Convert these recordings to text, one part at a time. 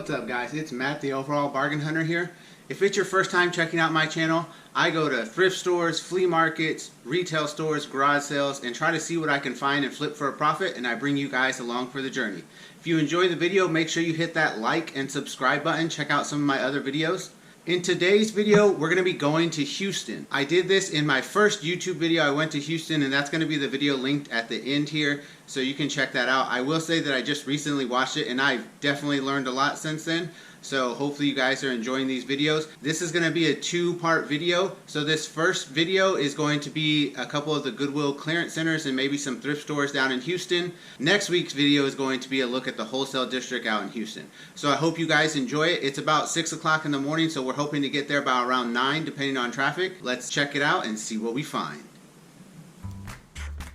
What's up guys, it's Matt the Overall Bargain Hunter here. If it's your first time checking out my channel, I go to thrift stores, flea markets, retail stores, garage sales, and try to see what I can find and flip for a profit, and I bring you guys along for the journey. If you enjoy the video, make sure you hit that like and subscribe button. Check out some of my other videos. In today's video, we're going to be going to Houston. I did this in my first YouTube video. I went to Houston, and that's going to be the video linked at the end here, so you can check that out. I will say that I just recently watched it, and I've definitely learned a lot since then. So hopefully you guys are enjoying these videos. This is going to be a two-part video. So this first video is going to be a couple of the Goodwill Clearance Centers and maybe some thrift stores down in Houston. Next week's video is going to be a look at the wholesale district out in Houston. So I hope you guys enjoy it. It's about 6 o'clock in the morning, so we're hoping to get there by around 9 depending on traffic. Let's check it out and see what we find.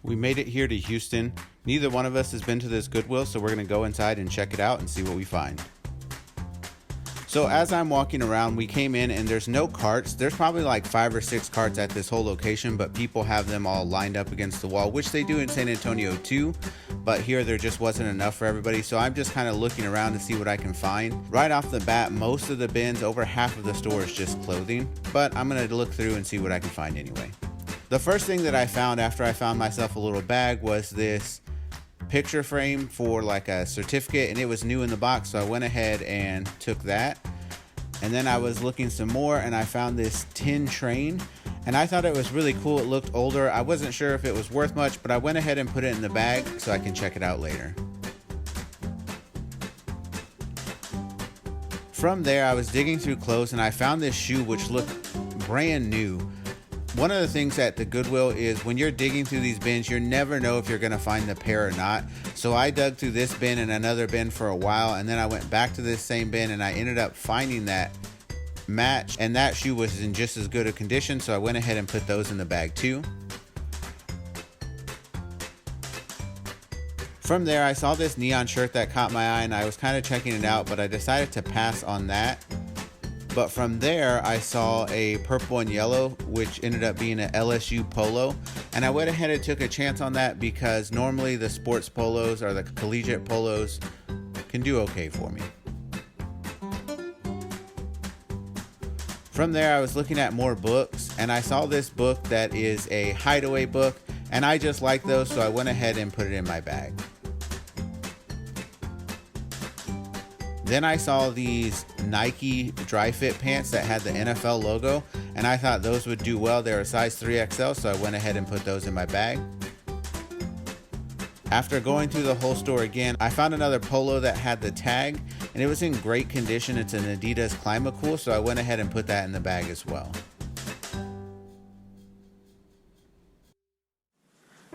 We made it here to Houston. Neither one of us has been to this Goodwill, so we're going to go inside and check it out and see what we find. So as I'm walking around, we came in and there's no carts. There's probably like 5 or 6 carts at this whole location, but people have them all lined up against the wall, which they do in San Antonio too. But here there just wasn't enough for everybody. So I'm just kind of looking around to see what I can find. Right off the bat, most of the bins, over half of the store is just clothing, but I'm going to look through and see what I can find anyway. The first thing that I found after I found myself a little bag was this picture frame for like a certificate, and it was new in the box, so I went ahead and took that. And then I was looking some more and I found this tin train, and I thought it was really cool. It looked older. I wasn't sure if it was worth much, but I went ahead and put it in the bag so I can check it out later. From there, I was digging through clothes and I found this shoe which looked brand new. One of the things at the Goodwill is when you're digging through these bins, you never know if you're going to find the pair or not. So I dug through this bin and another bin for a while, and then I went back to this same bin and I ended up finding that match, and that shoe was in just as good a condition, so I went ahead and put those in the bag too. From there, I saw this neon shirt that caught my eye and I was kind of checking it out, but I decided to pass on that. But from there, I saw a purple and yellow, which ended up being an LSU polo. And I went ahead and took a chance on that because normally the sports polos or the collegiate polos can do okay for me. From there, I was looking at more books and I saw this book that is a hideaway book, and I just like those, so I went ahead and put it in my bag. Then I saw these Nike dry fit pants that had the NFL logo, and I thought those would do well. They were a size 3XL, so I went ahead and put those in my bag. After going through the whole store again, I found another polo that had the tag, and it was in great condition. It's an Adidas Climacool, so I went ahead and put that in the bag as well.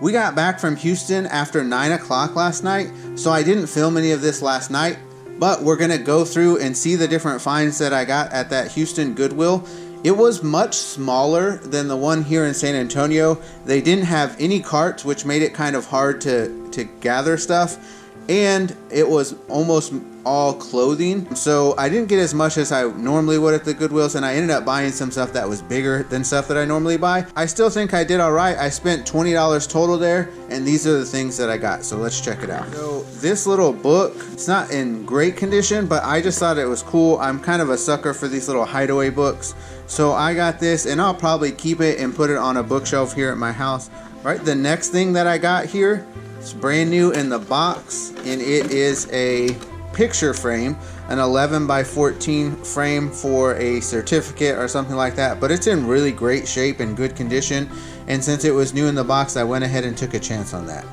We got back from Houston after 9 o'clock last night, so I didn't film any of this last night. But we're going to go through and see the different finds that I got at that Houston Goodwill. It was much smaller than the one here in San Antonio. They didn't have any carts, which made it kind of hard to gather stuff. And it was almost all clothing. So I didn't get as much as I normally would at the Goodwills, and I ended up buying some stuff that was bigger than stuff that I normally buy. I still think I did all right. I spent $20 total there, and these are the things that I got. So let's check it out. So this little book, it's not in great condition, but I just thought it was cool. I'm kind of a sucker for these little hideaway books. So I got this, and I'll probably keep it and put it on a bookshelf here at my house. Right, the next thing that I got here, it's brand new in the box, and it is a picture frame, an 11 by 14 frame for a certificate or something like that, but it's in really great shape and good condition, and since it was new in the box, I went ahead and took a chance on that.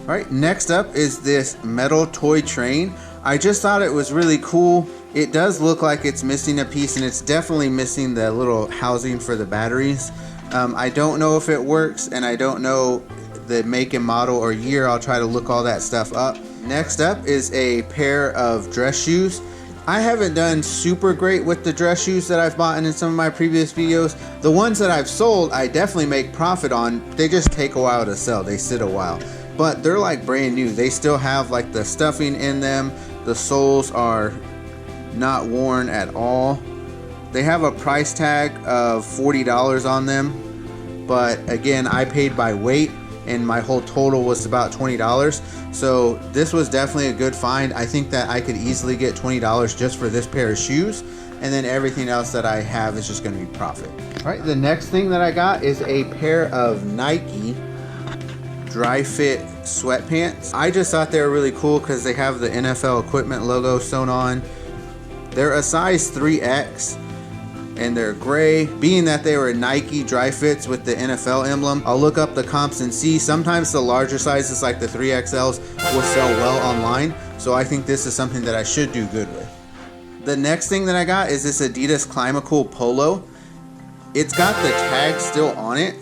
All right, next up is this metal toy train. I just thought it was really cool. It does look like it's missing a piece, and it's definitely missing the little housing for the batteries. I don't know if it works, and I don't know the make and model or year. I'll try to look all that stuff up. Next up is a pair of dress shoes. I haven't done super great with the dress shoes that I've bought in some of my previous videos. The ones that I've sold, I definitely make profit on. They just take a while to sell. They sit a while. But they're like brand new. They still have like the stuffing in them. The soles are not worn at all. They have a price tag of $40 on them. But again, I paid by weight. and my whole total was about $20. So this was definitely a good find. I think that I could easily get $20 just for this pair of shoes, and then everything else that I have is just going to be profit. All right, the next thing that I got is a pair of Nike dry fit sweatpants. I just thought they were really cool because they have the NFL equipment logo sewn on. They're a size 3X and they're gray. Being that they were Nike dry fits with the NFL emblem, I'll look up the comps and see. Sometimes the larger sizes like the 3XLs will sell well online, so I think this is something that I should do good with. The next thing that I got is this Adidas Climacool Polo. It's got the tag still on it,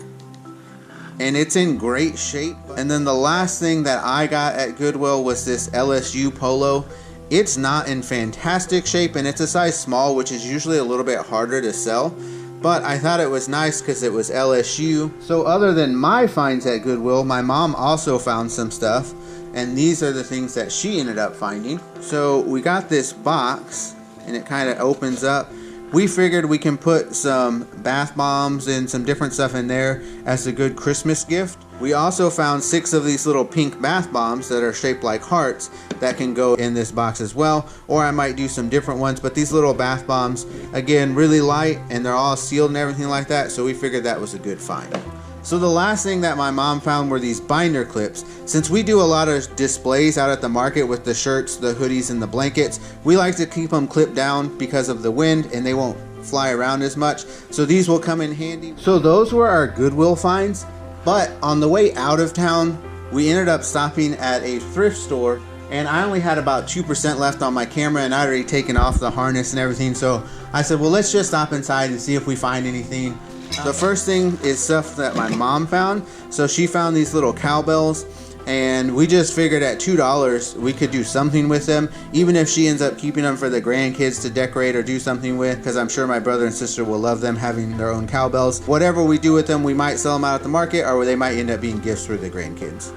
and it's in great shape. And then the last thing that I got at Goodwill was this LSU polo. It's not in fantastic shape, and it's a size small, which is usually a little bit harder to sell, but I thought it was nice because it was LSU. So other than my finds at Goodwill, my mom also found some stuff, and these are the things that she ended up finding. So we got this box, and it kind of opens up. We figured we can put some bath bombs and some different stuff in there as a good Christmas gift. We also found 6 of these little pink bath bombs that are shaped like hearts that can go in this box as well, or I might do some different ones. But these little bath bombs, again, really light, and they're all sealed and everything like that, so we figured that was a good find. So the last thing that my mom found were these binder clips. Since we do a lot of displays out at the market with the shirts, the hoodies, and the blankets, we like to keep them clipped down because of the wind and they won't fly around as much. So these will come in handy. So those were our Goodwill finds. But on the way out of town, we ended up stopping at a thrift store, and I only had about 2% left on my camera, and I'd already taken off the harness and everything. So I said, well, let's just stop inside and see if we find anything. The first thing is stuff that my mom found. So she found these little cowbells, and we just figured at $2 we could do something with them, even if she ends up keeping them for the grandkids to decorate or do something with, because I'm sure my brother and sister will love them having their own cowbells. Whatever we do with them, we might sell them out at the market, or they might end up being gifts for the grandkids.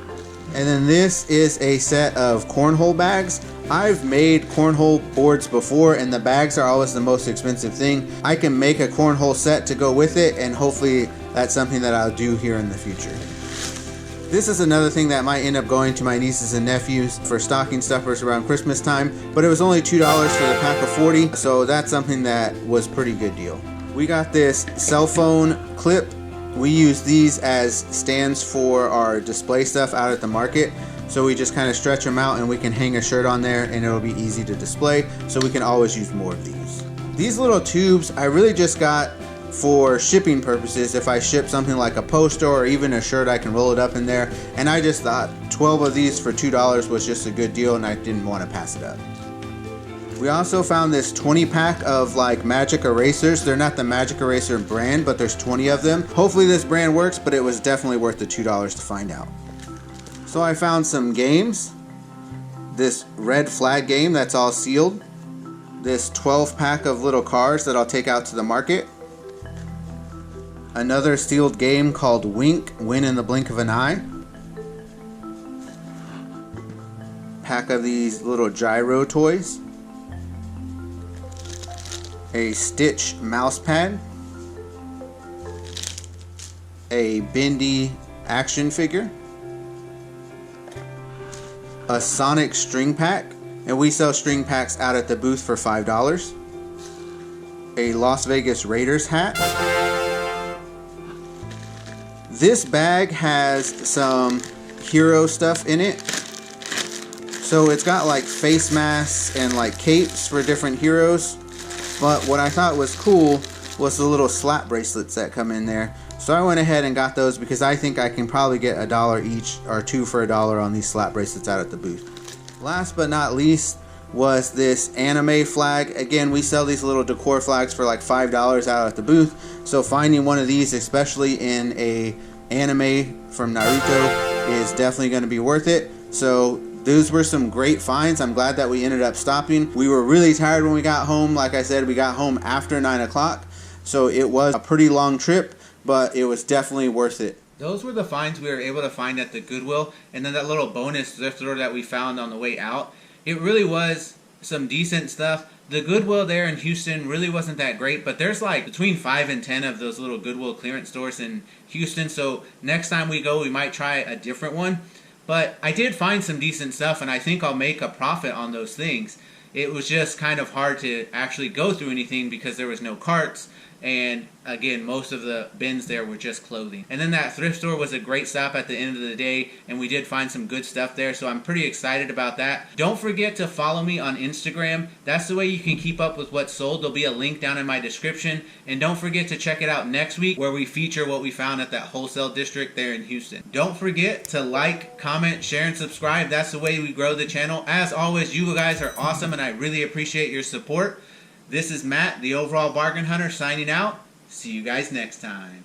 And then this is a set of cornhole bags. I've made cornhole boards before, and the bags are always the most expensive thing. I can make a cornhole set to go with it, and hopefully that's something that I'll do here in the future. This is another thing that might end up going to my nieces and nephews for stocking stuffers around Christmas time, but it was only $2 for the pack of 40, so that's something that was a pretty good deal. We got this cell phone clip. We use these as stands for our display stuff out at the market. So we just kind of stretch them out and we can hang a shirt on there and it'll be easy to display. So we can always use more of these. These little tubes I really just got for shipping purposes. If I ship something like a poster or even a shirt, I can roll it up in there. And I just thought 12 of these for $2 was just a good deal, and I didn't want to pass it up. We also found this 20 pack of like magic erasers. They're not the magic eraser brand, but there's 20 of them. Hopefully this brand works, but it was definitely worth the $2 to find out. So I found some games. This red flag game that's all sealed. This 12 pack of little cards that I'll take out to the market. Another sealed game called Wink, Win in the Blink of an Eye. Pack of these little gyro toys. A Stitch mouse pad. A Bendy action figure. A Sonic string pack, and we sell string packs out at the booth for $5. A Las Vegas Raiders hat. This bag has some hero stuff in it. So it's got like face masks and like capes for different heroes. But what I thought was cool was the little slap bracelets that come in there. So I went ahead and got those because I think I can probably get $1 each or 2 for $1 on these slap bracelets out at the booth. Last but not least was this anime flag. Again, we sell these little decor flags for like $5 out at the booth. So finding one of these, especially in a anime from Naruto, is definitely going to be worth it. So those were some great finds. I'm glad that we ended up stopping. We were really tired when we got home. Like I said, we got home after 9 o'clock. So it was a pretty long trip, but it was definitely worth it. Those were the finds we were able to find at the Goodwill. And then that little bonus thrift store that we found on the way out. It really was some decent stuff. The Goodwill there in Houston really wasn't that great, but there's like between 5 and 10 of those little Goodwill clearance stores in Houston, so next time we go we might try a different one. But I did find some decent stuff, and I think I'll make a profit on those things. It was just kind of hard to actually go through anything because there was no carts, and again, most of the bins there were just clothing. And then that thrift store was a great stop at the end of the day, and we did find some good stuff there, so I'm pretty excited about that. Don't forget to follow me on Instagram. That's the way you can keep up with what's sold. There'll be a link down in my description. And don't forget to check it out next week where we feature what we found at that wholesale district there in Houston. Don't forget to like, comment, share, and subscribe. That's the way we grow the channel. As always, you guys are awesome, and I really appreciate your support. This is Matt, the Overall Bargain Hunter, signing out. See you guys next time.